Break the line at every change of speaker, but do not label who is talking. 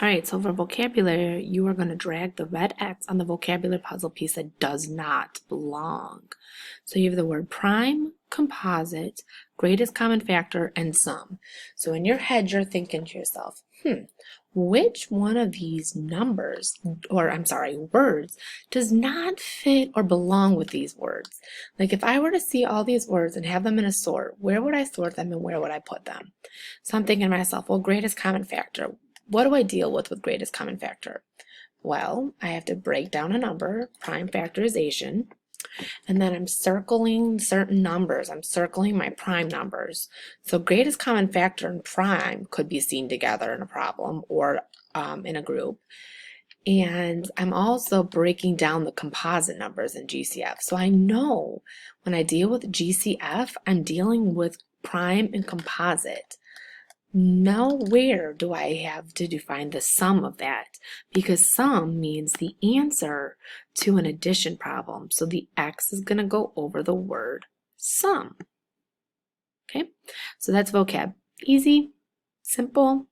All right, so for vocabulary, you are going to drag the red X on the vocabulary puzzle piece that does not belong. So you have the word prime, composite, greatest common factor, and sum. So in your head, you're thinking to yourself, which one of these numbers, or I'm sorry, words, does not fit or belong with these words? Like if I were to see all these words and have them in a sort, where would I sort them and where would I put them? So I'm thinking to myself, well, greatest common factor. What do I deal with greatest common factor? Well, I have to break down a number, prime factorization, and then I'm circling certain numbers. I'm circling my prime numbers. So greatest common factor and prime could be seen together in a problem or in a group. And I'm also breaking down the composite numbers in GCF. So I know when I deal with GCF, I'm dealing with prime and composite. Nowhere do I have to define the sum of that because sum means the answer to an addition problem. So the X is going to go over the word sum. Okay, so that's vocab. Easy, simple.